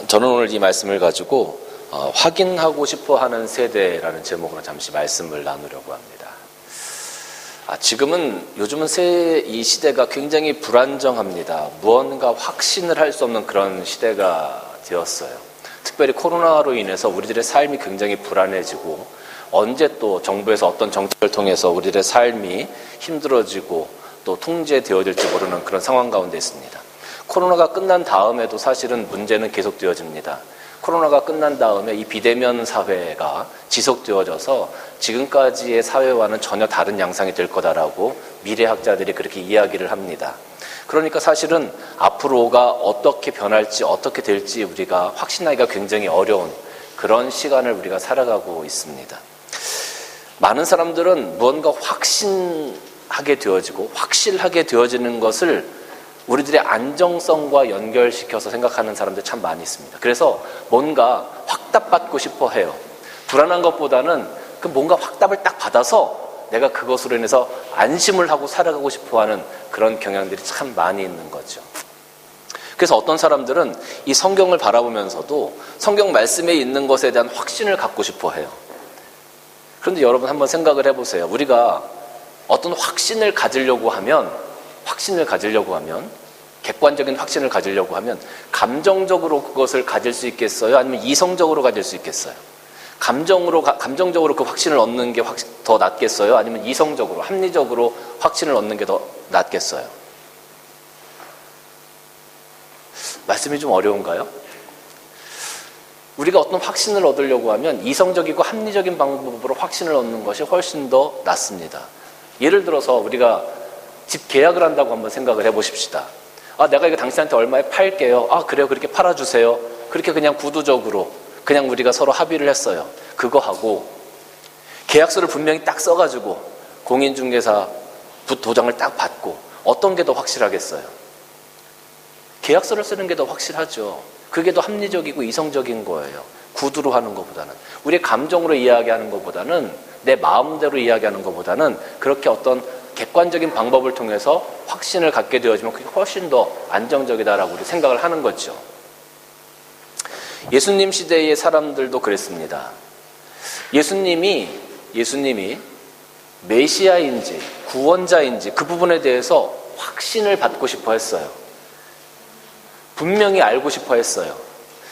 저는 오늘 이 말씀을 가지고 확인하고 싶어 하는 세대라는 제목으로 잠시 말씀을 나누려고 합니다. 요즘은 이 시대가 굉장히 불안정합니다. 무언가 확신을 할 수 없는 그런 시대가 되었어요. 특별히 코로나로 인해서 우리들의 삶이 굉장히 불안해지고, 언제 또 정부에서 어떤 정책을 통해서 우리들의 삶이 힘들어지고 또 통제되어질지 모르는 그런 상황 가운데 있습니다. 코로나가 끝난 다음에도 사실은 문제는 계속되어집니다. 코로나가 끝난 다음에 이 비대면 사회가 지속되어져서 지금까지의 사회와는 전혀 다른 양상이 될 거다라고 미래학자들이 그렇게 이야기를 합니다. 그러니까 사실은 앞으로가 어떻게 변할지 어떻게 될지 우리가 확신하기가 굉장히 어려운 그런 시간을 우리가 살아가고 있습니다. 많은 사람들은 무언가 확신하게 되어지고 확실하게 되어지는 것을 우리들의 안정성과 연결시켜서 생각하는 사람들 참 많이 있습니다. 그래서 뭔가 확답받고 싶어 해요. 불안한 것보다는 그 뭔가 확답을 딱 받아서 내가 그것으로 인해서 안심을 하고 살아가고 싶어 하는 그런 경향들이 참 많이 있는 거죠. 그래서 어떤 사람들은 이 성경을 바라보면서도 성경 말씀에 있는 것에 대한 확신을 갖고 싶어 해요. 그런데 여러분 한번 생각을 해보세요. 우리가 어떤 확신을 가지려고 하면 객관적인 확신을 가지려고 하면 감정적으로 그것을 가질 수 있겠어요? 아니면 이성적으로 가질 수 있겠어요? 감정적으로 그 확신을 얻는 게 더 낫겠어요? 아니면 이성적으로, 합리적으로 확신을 얻는 게 더 낫겠어요? 말씀이 좀 어려운가요? 우리가 어떤 확신을 얻으려고 하면 이성적이고 합리적인 방법으로 확신을 얻는 것이 훨씬 더 낫습니다. 예를 들어서 우리가 집 계약을 한다고 한번 생각을 해보십시다. 내가 이거 당신한테 얼마에 팔게요. 그래요. 그렇게 팔아주세요. 그렇게 그냥 구두적으로 그냥 우리가 서로 합의를 했어요. 그거 하고 계약서를 분명히 딱 써가지고 공인중개사 도장을 딱 받고 어떤 게 더 확실하겠어요? 계약서를 쓰는 게 더 확실하죠. 그게 더 합리적이고 이성적인 거예요. 구두로 하는 것보다는. 우리의 감정으로 이야기하는 것보다는, 내 마음대로 이야기하는 것보다는 그렇게 어떤 객관적인 방법을 통해서 확신을 갖게 되어지면 그게 훨씬 더 안정적이다라고 우리 생각을 하는 거죠. 예수님 시대의 사람들도 그랬습니다. 예수님이 메시아인지 구원자인지 그 부분에 대해서 확신을 받고 싶어 했어요. 분명히 알고 싶어 했어요.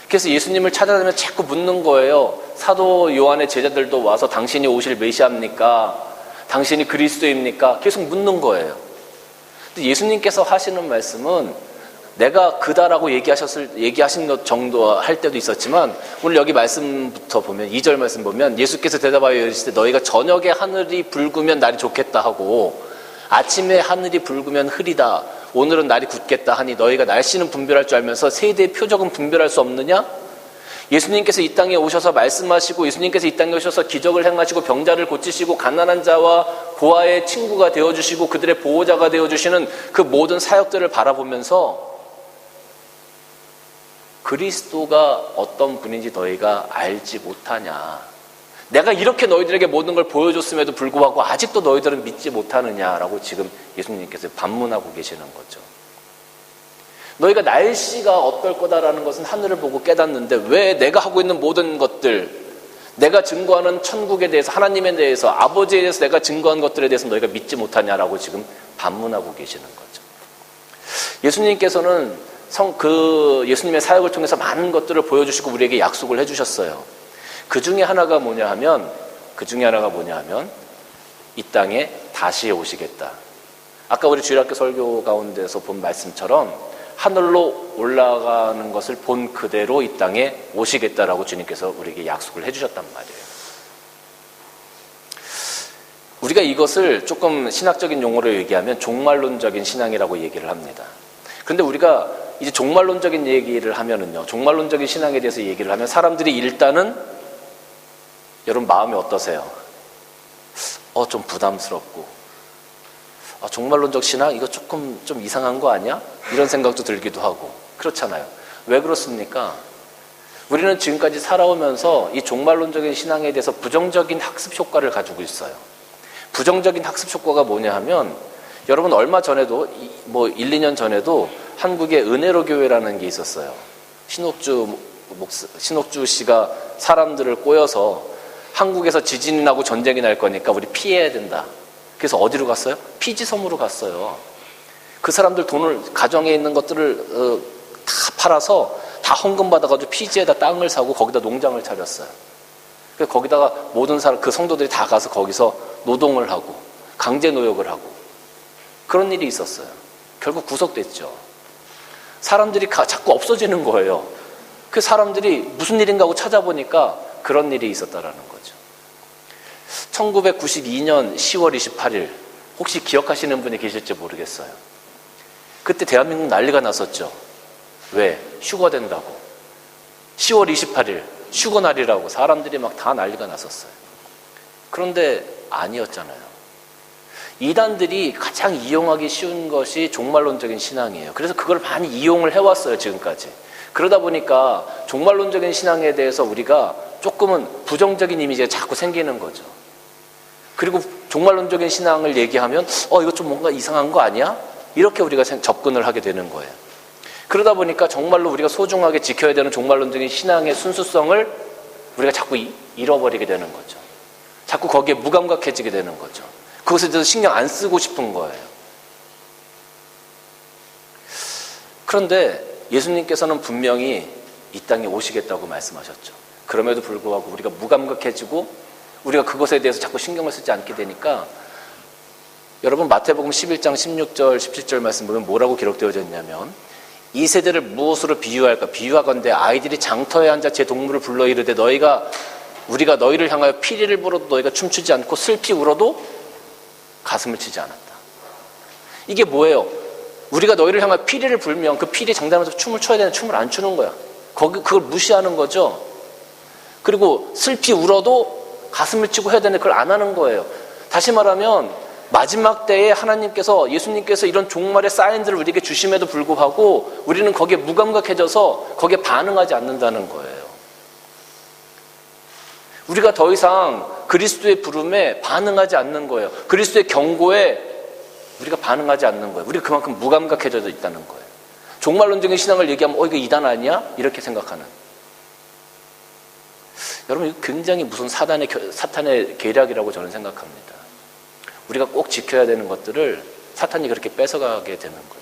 그래서 예수님을 찾아다니면 자꾸 묻는 거예요. 사도 요한의 제자들도 와서 당신이 오실 메시아입니까? 당신이 그리스도입니까? 계속 묻는 거예요. 근데 예수님께서 하시는 말씀은 내가 그다라고 얘기하신 것 정도 할 때도 있었지만, 오늘 여기 말씀부터 보면 2절 말씀 보면 예수께서 대답하여 이르시되 너희가 저녁에 하늘이 붉으면 날이 좋겠다 하고 아침에 하늘이 붉으면 흐리다, 오늘은 날이 굳겠다 하니 너희가 날씨는 분별할 줄 알면서 세대의 표적은 분별할 수 없느냐? 예수님께서 이 땅에 오셔서 말씀하시고, 예수님께서 이 땅에 오셔서 기적을 행하시고 병자를 고치시고 가난한 자와 고아의 친구가 되어주시고 그들의 보호자가 되어주시는 그 모든 사역들을 바라보면서 그리스도가 어떤 분인지 너희가 알지 못하냐? 내가 이렇게 너희들에게 모든 걸 보여줬음에도 불구하고 아직도 너희들은 믿지 못하느냐라고 지금 예수님께서 반문하고 계시는 거죠. 너희가 날씨가 어떨 거다라는 것은 하늘을 보고 깨닫는데 왜 내가 하고 있는 모든 것들, 내가 증거하는 천국에 대해서, 하나님에 대해서, 아버지에 대해서 내가 증거한 것들에 대해서 너희가 믿지 못하냐라고 지금 반문하고 계시는 거죠. 예수님께서는 예수님의 사역을 통해서 많은 것들을 보여주시고 우리에게 약속을 해주셨어요. 그 중에 하나가 뭐냐 하면 이 땅에 다시 오시겠다. 아까 우리 주일학교 설교 가운데서 본 말씀처럼 하늘로 올라가는 것을 본 그대로 이 땅에 오시겠다라고 주님께서 우리에게 약속을 해주셨단 말이에요. 우리가 이것을 조금 신학적인 용어로 얘기하면 종말론적인 신앙이라고 얘기를 합니다. 그런데 우리가 이제 종말론적인 얘기를 하면은요, 종말론적인 신앙에 대해서 얘기를 하면 사람들이 일단은, 여러분 마음이 어떠세요? 좀 부담스럽고, 종말론적 신앙? 이거 조금 좀 이상한 거 아니야? 이런 생각도 들기도 하고, 그렇잖아요. 왜 그렇습니까? 우리는 지금까지 살아오면서 이 종말론적인 신앙에 대해서 부정적인 학습 효과를 가지고 있어요. 부정적인 학습 효과가 뭐냐 하면, 여러분 얼마 전에도 1, 2년 전에도 한국에 은혜로 교회라는 게 있었어요. 신옥주 씨가 사람들을 꼬여서 한국에서 지진이 나고 전쟁이 날 거니까 우리 피해야 된다. 그래서 어디로 갔어요? 피지섬으로 갔어요. 그 사람들 돈을, 가정에 있는 것들을 다 팔아서 다 헌금 받아가지고 피지에다 땅을 사고 거기다 농장을 차렸어요. 그래서 거기다가 모든 사람, 그 성도들이 다 가서 거기서 노동을 하고 강제 노역을 하고 그런 일이 있었어요. 결국 구속됐죠. 사람들이 자꾸 없어지는 거예요. 그 사람들이 무슨 일인가 하고 찾아보니까 그런 일이 있었다라는 거죠. 1992년 10월 28일 혹시 기억하시는 분이 계실지 모르겠어요. 그때 대한민국 난리가 났었죠. 왜? 휴거 된다고. 10월 28일 휴거 날이라고 사람들이 막 다 난리가 났었어요. 그런데 아니었잖아요. 이단들이 가장 이용하기 쉬운 것이 종말론적인 신앙이에요. 그래서 그걸 많이 이용을 해왔어요, 지금까지. 그러다 보니까 종말론적인 신앙에 대해서 우리가 조금은 부정적인 이미지가 자꾸 생기는 거죠. 그리고 종말론적인 신앙을 얘기하면 이거 좀 뭔가 이상한 거 아니야? 이렇게 우리가 접근을 하게 되는 거예요. 그러다 보니까 정말로 우리가 소중하게 지켜야 되는 종말론적인 신앙의 순수성을 우리가 자꾸 잃어버리게 되는 거죠. 자꾸 거기에 무감각해지게 되는 거죠. 그것에 대해서 신경 안 쓰고 싶은 거예요. 그런데 예수님께서는 분명히 이 땅에 오시겠다고 말씀하셨죠. 그럼에도 불구하고 우리가 무감각해지고 우리가 그것에 대해서 자꾸 신경을 쓰지 않게 되니까 여러분 마태복음 11장 16절 17절 말씀 보면 뭐라고 기록되어져 있냐면 이 세대를 무엇으로 비유할까? 비유하건대 아이들이 장터에 앉아 제 동물을 불러 이르되 우리가 너희를 향하여 피리를 불어도 너희가 춤추지 않고 슬피 울어도 가슴을 치지 않았다. 이게 뭐예요? 우리가 너희를 향하여 피리를 불면 그 피리 장단에서 춤을 춰야 되는데 춤을 안 추는 거야. 그걸 무시하는 거죠. 그리고 슬피 울어도 가슴을 치고 해야 되는데 그걸 안 하는 거예요. 다시 말하면 마지막 때에 예수님께서 이런 종말의 사인들을 우리에게 주심에도 불구하고 우리는 거기에 무감각해져서 거기에 반응하지 않는다는 거예요. 우리가 더 이상 그리스도의 부름에 반응하지 않는 거예요. 그리스도의 경고에 우리가 반응하지 않는 거예요. 우리가 그만큼 무감각해져 있다는 거예요. 종말론적인 신앙을 얘기하면 이거 이단 아니야? 이렇게 생각하는. 여러분 이거 굉장히 무슨 사탄의 계략이라고 저는 생각합니다. 우리가 꼭 지켜야 되는 것들을 사탄이 그렇게 뺏어가게 되는 거예요.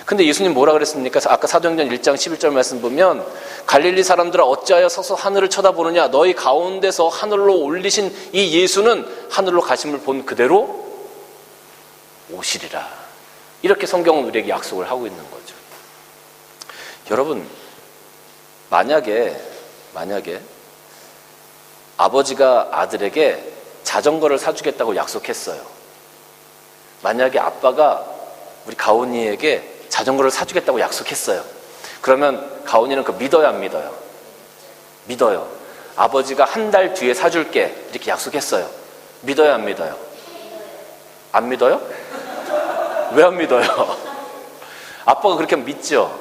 근데 예수님 뭐라 그랬습니까? 아까 사도행전 1장 11절 말씀 보면 갈릴리 사람들아 어찌하여 서서 하늘을 쳐다보느냐 너희 가운데서 하늘로 올리신 이 예수는 하늘로 가심을 본 그대로 오시리라. 이렇게 성경은 우리에게 약속을 하고 있는 거죠. 여러분 만약에 아버지가 아들에게 자전거를 사주겠다고 약속했어요. 만약에 아빠가 우리 가온이에게 자전거를 사주겠다고 약속했어요. 그러면 가온이는 그거 믿어요, 안 믿어요? 믿어요. 아버지가 한 달 뒤에 사줄게 이렇게 약속했어요. 믿어요, 안 믿어요? 안 믿어요? 왜 안 믿어요? 아빠가 그렇게 믿죠.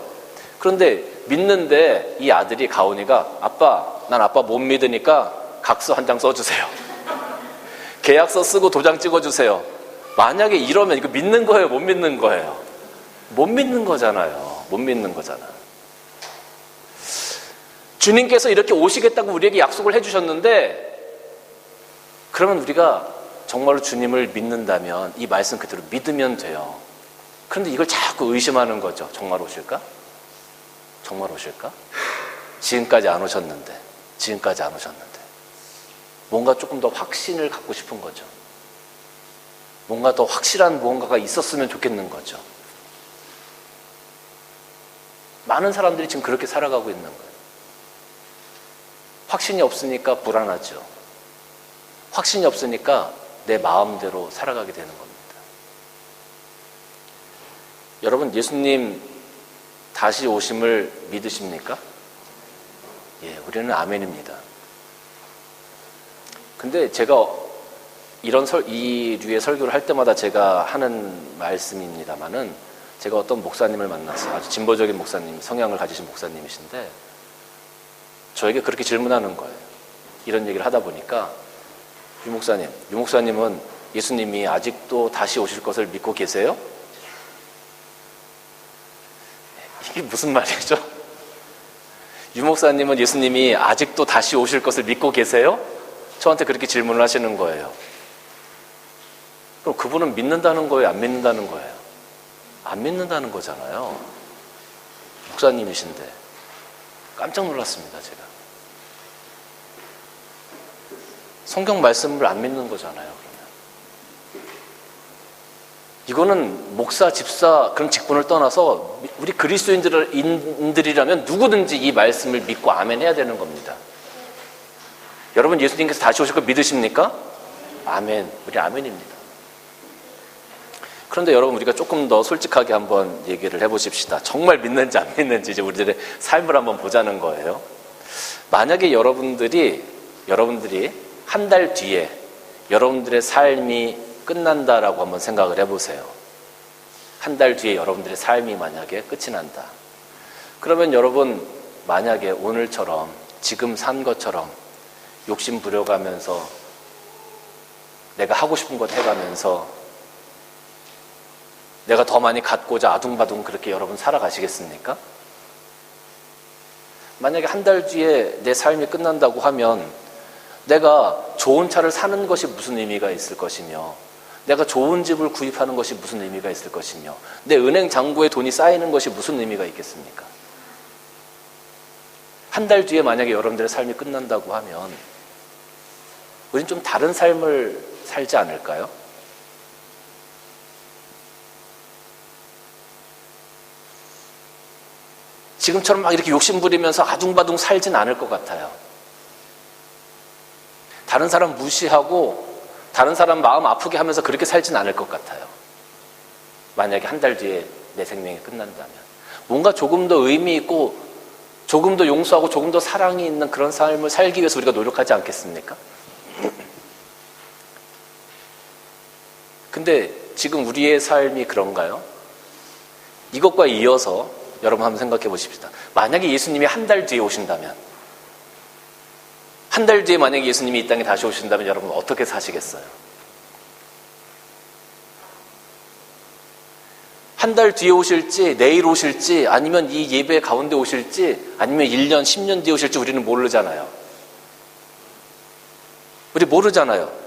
그런데 믿는데 이 아들이 가온이가 난 아빠 못 믿으니까 각서 한 장 써주세요. 계약서 쓰고 도장 찍어주세요. 만약에 이러면 이거 믿는 거예요? 못 믿는 거예요? 못 믿는 거잖아요. 못 믿는 거잖아. 주님께서 이렇게 오시겠다고 우리에게 약속을 해주셨는데 그러면 우리가 정말로 주님을 믿는다면 이 말씀 그대로 믿으면 돼요. 그런데 이걸 자꾸 의심하는 거죠. 정말 오실까? 정말 오실까? 지금까지 안 오셨는데 뭔가 조금 더 확신을 갖고 싶은 거죠. 뭔가 더 확실한 무언가가 있었으면 좋겠는 거죠. 많은 사람들이 지금 그렇게 살아가고 있는 거예요. 확신이 없으니까 불안하죠. 확신이 없으니까 내 마음대로 살아가게 되는 겁니다. 여러분 예수님 다시 오심을 믿으십니까? 예, 우리는 아멘입니다. 근데 제가 이 류의 설교를 할 때마다 제가 하는 말씀입니다만은 제가 어떤 목사님을 만났어요. 아주 진보적인 목사님, 성향을 가지신 목사님이신데 저에게 그렇게 질문하는 거예요. 이런 얘기를 하다 보니까 유 목사님은 예수님이 아직도 다시 오실 것을 믿고 계세요? 이게 무슨 말이죠? 유 목사님은 예수님이 아직도 다시 오실 것을 믿고 계세요? 저한테 그렇게 질문을 하시는 거예요. 그럼 그분은 믿는다는 거예요? 안 믿는다는 거예요? 안 믿는다는 거잖아요. 목사님이신데. 깜짝 놀랐습니다, 제가. 성경 말씀을 안 믿는 거잖아요, 그러면. 이거는 목사, 집사 그런 직분을 떠나서 우리 그리스도인들이라면 누구든지 이 말씀을 믿고 아멘 해야 되는 겁니다. 여러분 예수님께서 다시 오실 거 믿으십니까? 아멘. 우리 아멘입니다. 그런데 여러분 우리가 조금 더 솔직하게 한번 얘기를 해보십시다. 정말 믿는지 안 믿는지 이제 우리들의 삶을 한번 보자는 거예요. 만약에 여러분들이 한 달 뒤에 여러분들의 삶이 끝난다라고 한번 생각을 해보세요. 한 달 뒤에 여러분들의 삶이 만약에 끝이 난다. 그러면 여러분 만약에 오늘처럼 지금 산 것처럼 욕심 부려가면서 내가 하고 싶은 것 해가면서 내가 더 많이 갖고자 아둥바둥 그렇게 여러분 살아가시겠습니까? 만약에 한 달 뒤에 내 삶이 끝난다고 하면 내가 좋은 차를 사는 것이 무슨 의미가 있을 것이며 내가 좋은 집을 구입하는 것이 무슨 의미가 있을 것이며 내 은행 잔고에 돈이 쌓이는 것이 무슨 의미가 있겠습니까? 한 달 뒤에 만약에 여러분들의 삶이 끝난다고 하면 우린 좀 다른 삶을 살지 않을까요? 지금처럼 막 이렇게 욕심부리면서 아둥바둥 살진 않을 것 같아요. 다른 사람 무시하고 다른 사람 마음 아프게 하면서 그렇게 살진 않을 것 같아요. 만약에 한 달 뒤에 내 생명이 끝난다면 뭔가 조금 더 의미 있고 조금 더 용서하고 조금 더 사랑이 있는 그런 삶을 살기 위해서 우리가 노력하지 않겠습니까? 근데 지금 우리의 삶이 그런가요? 이것과 이어서 여러분 한번 생각해 보십시다. 만약에 예수님이 한 달 뒤에 오신다면 한 달 뒤에 만약에 예수님이 이 땅에 다시 오신다면 여러분 어떻게 사시겠어요? 한 달 뒤에 오실지 내일 오실지 아니면 이 예배 가운데 오실지 아니면 1년 10년 뒤에 오실지 우리는 모르잖아요. 우리 모르잖아요.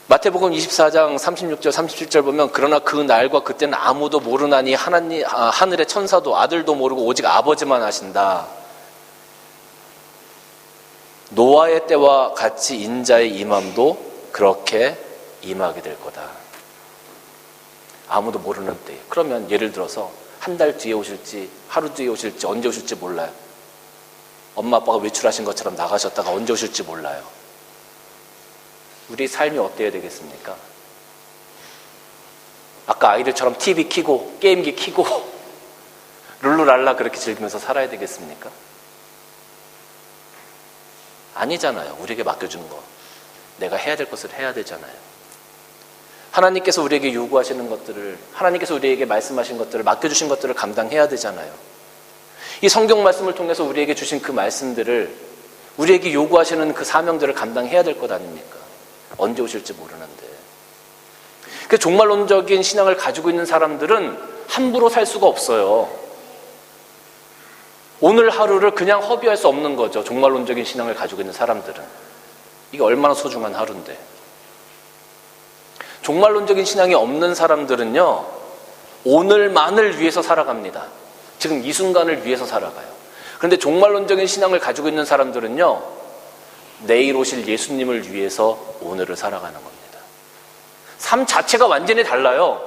마태복음 24장 36절 37절 보면 그러나 그 날과 그때는 아무도 모르나니 하늘의 천사도 아들도 모르고 오직 아버지만 아신다. 노아의 때와 같이 인자의 임함도 그렇게 임하게 될 거다. 아무도 모르는 때. 그러면 예를 들어서 한 달 뒤에 오실지 하루 뒤에 오실지 언제 오실지 몰라요. 엄마 아빠가 외출하신 것처럼 나가셨다가 언제 오실지 몰라요. 우리 삶이 어때야 되겠습니까? 아까 아이들처럼 TV 켜고 게임기 켜고 룰루랄라 그렇게 즐기면서 살아야 되겠습니까? 아니잖아요. 우리에게 맡겨주는 거. 내가 해야 될 것을 해야 되잖아요. 하나님께서 우리에게 요구하시는 것들을, 하나님께서 우리에게 말씀하신 것들을, 맡겨주신 것들을 감당해야 되잖아요. 이 성경 말씀을 통해서 우리에게 주신 그 말씀들을, 우리에게 요구하시는 그 사명들을 감당해야 될 것 아닙니까? 언제 오실지 모르는데. 그 종말론적인 신앙을 가지고 있는 사람들은 함부로 살 수가 없어요. 오늘 하루를 그냥 허비할 수 없는 거죠. 종말론적인 신앙을 가지고 있는 사람들은. 이게 얼마나 소중한 하루인데. 종말론적인 신앙이 없는 사람들은요, 오늘만을 위해서 살아갑니다. 지금 이 순간을 위해서 살아가요. 그런데 종말론적인 신앙을 가지고 있는 사람들은요, 내일 오실 예수님을 위해서 오늘을 살아가는 겁니다. 삶 자체가 완전히 달라요.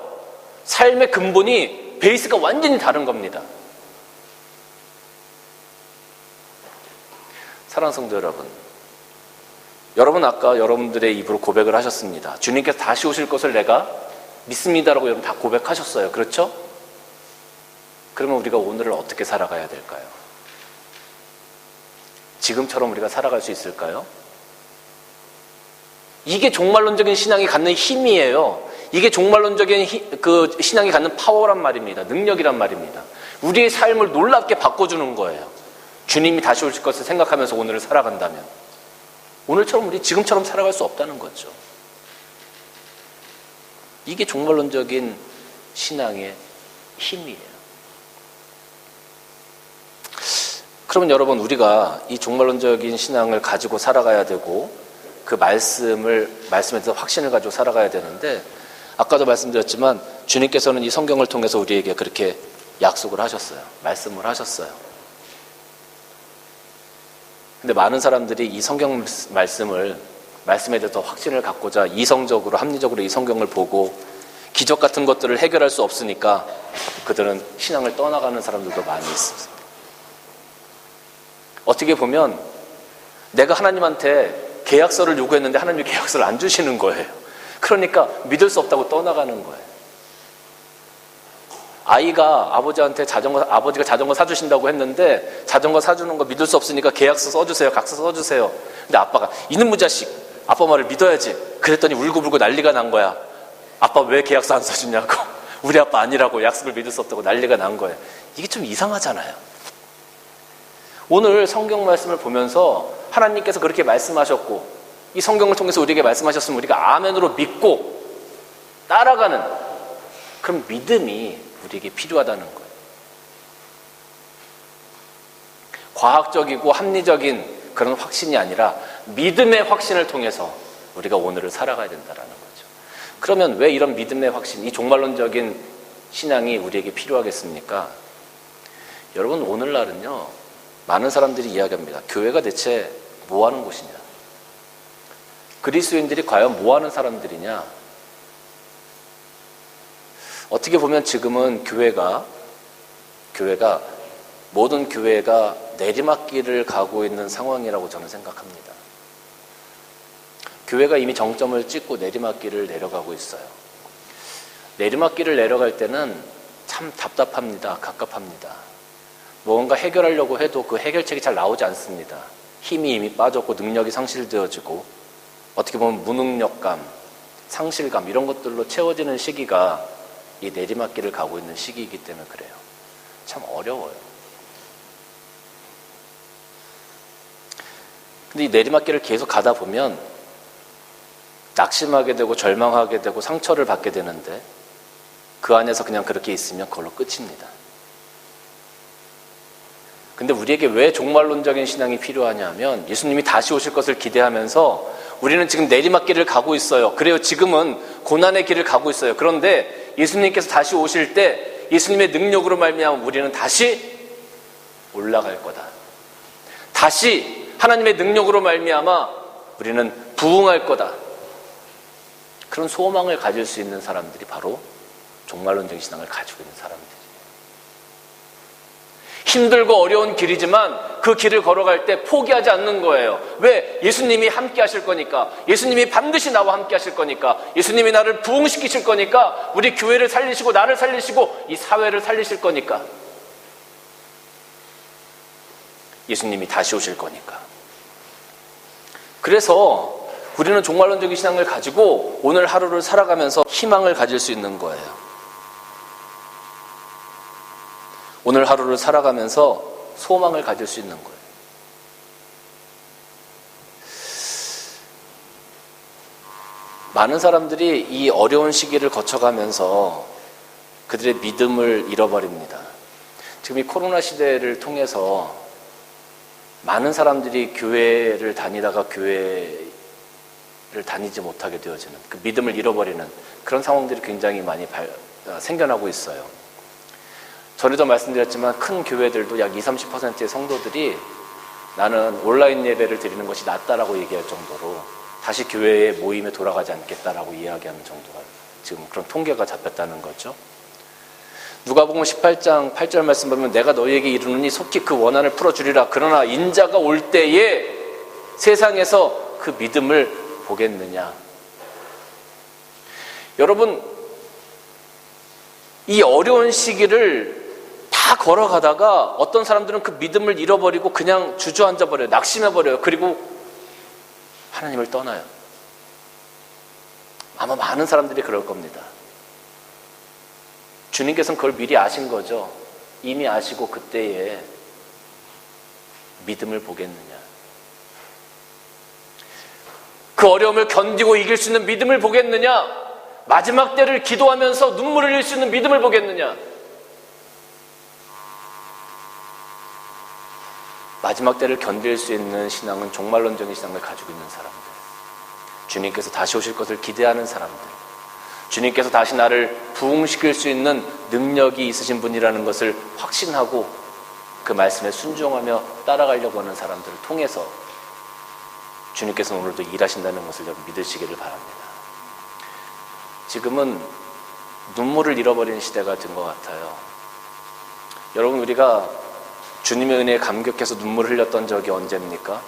삶의 근본이, 베이스가 완전히 다른 겁니다. 사랑하는 성도 여러분, 여러분 아까 여러분들의 입으로 고백을 하셨습니다. 주님께서 다시 오실 것을 내가 믿습니다라고 여러분 다 고백하셨어요. 그렇죠? 그러면 우리가 오늘을 어떻게 살아가야 될까요? 지금처럼 우리가 살아갈 수 있을까요? 이게 종말론적인 신앙이 갖는 힘이에요. 이게 종말론적인 그 신앙이 갖는 파워란 말입니다. 능력이란 말입니다. 우리의 삶을 놀랍게 바꿔주는 거예요. 주님이 다시 오실 것을 생각하면서 오늘을 살아간다면 오늘처럼 우리 지금처럼 살아갈 수 없다는 거죠. 이게 종말론적인 신앙의 힘이에요. 그러면 여러분, 우리가 이 종말론적인 신앙을 가지고 살아가야 되고 그 말씀에 대해서 확신을 가지고 살아가야 되는데, 아까도 말씀드렸지만 주님께서는 이 성경을 통해서 우리에게 그렇게 약속을 하셨어요. 말씀을 하셨어요. 근데 많은 사람들이 이 성경 말씀에 대해서 확신을 갖고자 이성적으로, 합리적으로 이 성경을 보고 기적 같은 것들을 해결할 수 없으니까 그들은 신앙을 떠나가는 사람들도 많이 있습니다. 어떻게 보면 내가 하나님한테 계약서를 요구했는데 하나님이 계약서를 안 주시는 거예요. 그러니까 믿을 수 없다고 떠나가는 거예요. 아이가 아버지가 자전거 사주신다고 했는데 자전거 사주는 거 믿을 수 없으니까 계약서 써주세요, 각서 써주세요. 근데 아빠가 이놈의 자식, 아빠 말을 믿어야지. 그랬더니 울고불고 난리가 난 거야. 아빠 왜 계약서 안 써주냐고. 우리 아빠 아니라고, 약속을 믿을 수 없다고 난리가 난 거예요. 이게 좀 이상하잖아요. 오늘 성경 말씀을 보면서 하나님께서 그렇게 말씀하셨고 이 성경을 통해서 우리에게 말씀하셨으면 우리가 아멘으로 믿고 따라가는 그런 믿음이 우리에게 필요하다는 거예요. 과학적이고 합리적인 그런 확신이 아니라 믿음의 확신을 통해서 우리가 오늘을 살아가야 된다는 거죠. 그러면 왜 이런 믿음의 확신, 이 종말론적인 신앙이 우리에게 필요하겠습니까? 여러분, 오늘날은요, 많은 사람들이 이야기합니다. 교회가 대체 뭐 하는 곳이냐? 그리스도인들이 과연 뭐 하는 사람들이냐? 어떻게 보면 지금은 모든 교회가 내리막길을 가고 있는 상황이라고 저는 생각합니다. 교회가 이미 정점을 찍고 내리막길을 내려가고 있어요. 내리막길을 내려갈 때는 참 답답합니다. 갑갑합니다. 뭔가 해결하려고 해도 그 해결책이 잘 나오지 않습니다. 힘이 이미 빠졌고 능력이 상실되어지고 어떻게 보면 무능력감, 상실감 이런 것들로 채워지는 시기가 이 내리막길을 가고 있는 시기이기 때문에 그래요. 참 어려워요. 근데 이 내리막길을 계속 가다 보면 낙심하게 되고 절망하게 되고 상처를 받게 되는데 그 안에서 그냥 그렇게 있으면 그걸로 끝입니다. 근데 우리에게 왜 종말론적인 신앙이 필요하냐면 예수님이 다시 오실 것을 기대하면서 우리는 지금 내리막길을 가고 있어요. 그래요. 지금은 고난의 길을 가고 있어요. 그런데 예수님께서 다시 오실 때 예수님의 능력으로 말미암아 우리는 다시 올라갈 거다. 다시 하나님의 능력으로 말미암아 우리는 부흥할 거다. 그런 소망을 가질 수 있는 사람들이 바로 종말론적인 신앙을 가지고 있는 사람들이에요. 힘들고 어려운 길이지만 그 길을 걸어갈 때 포기하지 않는 거예요. 왜? 예수님이 함께 하실 거니까. 예수님이 반드시 나와 함께 하실 거니까. 예수님이 나를 부흥시키실 거니까. 우리 교회를 살리시고 나를 살리시고 이 사회를 살리실 거니까. 예수님이 다시 오실 거니까. 그래서 우리는 종말론적인 신앙을 가지고 오늘 하루를 살아가면서 희망을 가질 수 있는 거예요. 오늘 하루를 살아가면서 소망을 가질 수 있는 거예요. 많은 사람들이 이 어려운 시기를 거쳐가면서 그들의 믿음을 잃어버립니다. 지금 이 코로나 시대를 통해서 많은 사람들이 교회를 다니다가 교회를 다니지 못하게 되어지는, 그 믿음을 잃어버리는 그런 상황들이 굉장히 많이 생겨나고 있어요. 전에도 말씀드렸지만 큰 교회들도 약 20-30%의 성도들이 나는 온라인 예배를 드리는 것이 낫다라고 얘기할 정도로 다시 교회의 모임에 돌아가지 않겠다라고 이야기하는 정도가 지금 그런 통계가 잡혔다는 거죠. 누가복음 18장 8절 말씀 보면 내가 너희에게 이르노니 속히 그 원한을 풀어주리라. 그러나 인자가 올 때에 세상에서 그 믿음을 보겠느냐. 여러분, 이 어려운 시기를 다 걸어가다가 어떤 사람들은 그 믿음을 잃어버리고 그냥 주저앉아버려요. 낙심해버려요. 그리고 하나님을 떠나요. 아마 많은 사람들이 그럴 겁니다. 주님께서는 그걸 미리 아신 거죠. 이미 아시고 그때에 믿음을 보겠느냐. 그 어려움을 견디고 이길 수 있는 믿음을 보겠느냐. 마지막 때를 기도하면서 눈물을 흘릴 수 있는 믿음을 보겠느냐. 마지막 때를 견딜 수 있는 신앙은 종말론적인 신앙을 가지고 있는 사람들, 주님께서 다시 오실 것을 기대하는 사람들, 주님께서 다시 나를 부흥시킬 수 있는 능력이 있으신 분이라는 것을 확신하고 그 말씀에 순종하며 따라가려고 하는 사람들을 통해서 주님께서는 오늘도 일하신다는 것을 여러분 믿으시기를 바랍니다. 지금은 눈물을 잃어버리는 시대가 된 것 같아요. 여러분, 우리가 주님의 은혜에 감격해서 눈물을 흘렸던 적이 언제입니까?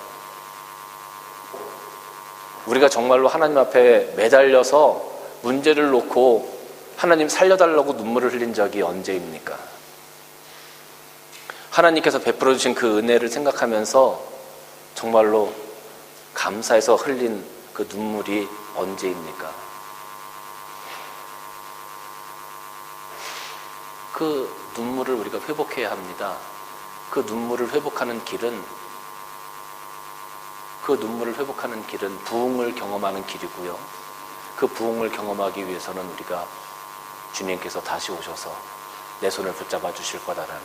우리가 정말로 하나님 앞에 매달려서 문제를 놓고 하나님 살려달라고 눈물을 흘린 적이 언제입니까? 하나님께서 베풀어 주신 그 은혜를 생각하면서 정말로 감사해서 흘린 그 눈물이 언제입니까? 그 눈물을 우리가 회복해야 합니다. 그 눈물을 회복하는 길은 부흥을 경험하는 길이고요. 그 부흥을 경험하기 위해서는 우리가 주님께서 다시 오셔서 내 손을 붙잡아 주실 거다라는,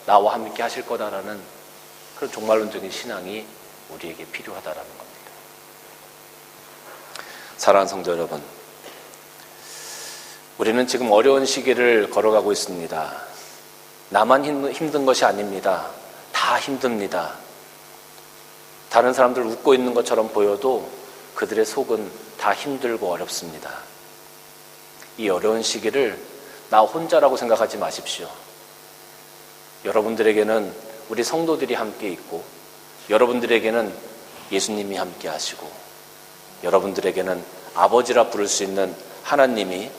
나와 함께 하실 거다라는 그런 종말론적인 신앙이 우리에게 필요하다라는 겁니다. 사랑하는 성도 여러분, 우리는 지금 어려운 시기를 걸어가고 있습니다. 나만 힘든 것이 아닙니다. 다 힘듭니다. 다른 사람들 웃고 있는 것처럼 보여도 그들의 속은 다 힘들고 어렵습니다. 이 어려운 시기를 나 혼자라고 생각하지 마십시오. 여러분들에게는 우리 성도들이 함께 있고, 여러분들에게는 예수님이 함께 하시고, 여러분들에게는 아버지라 부를 수 있는 하나님이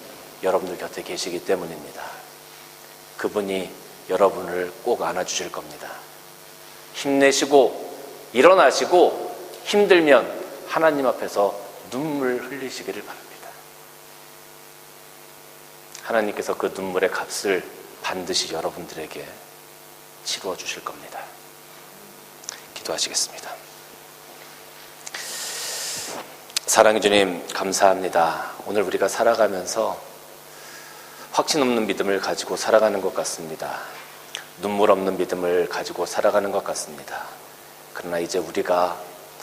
여러분들 곁에 계시기 때문입니다. 그분이 여러분을 꼭 안아주실 겁니다. 힘내시고 일어나시고 힘들면 하나님 앞에서 눈물 흘리시기를 바랍니다. 하나님께서 그 눈물의 값을 반드시 여러분들에게 치루어 주실 겁니다. 기도하시겠습니다. 사랑의 주님, 감사합니다. 오늘 우리가 살아가면서 확신 없는 믿음을 가지고 살아가는 것 같습니다. 눈물 없는 믿음을 가지고 살아가는 것 같습니다. 그러나 이제 우리가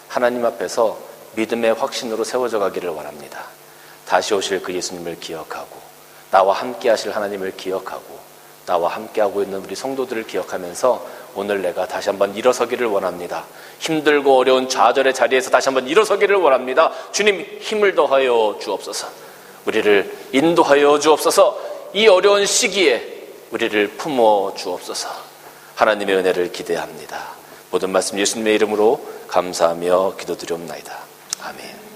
하나님 앞에서 믿음의 확신으로 세워져 가기를 원합니다. 다시 오실 그 예수님을 기억하고, 나와 함께 하실 하나님을 기억하고, 나와 함께하고 있는 우리 성도들을 기억하면서 오늘 내가 다시 한번 일어서기를 원합니다. 힘들고 어려운 좌절의 자리에서 다시 한번 일어서기를 원합니다. 주님, 힘을 더하여 주옵소서. 우리를 인도하여 주옵소서. 이 어려운 시기에 우리를 품어 주옵소서. 하나님의 은혜를 기대합니다. 모든 말씀 예수님의 이름으로 감사하며 기도드리옵나이다. 아멘.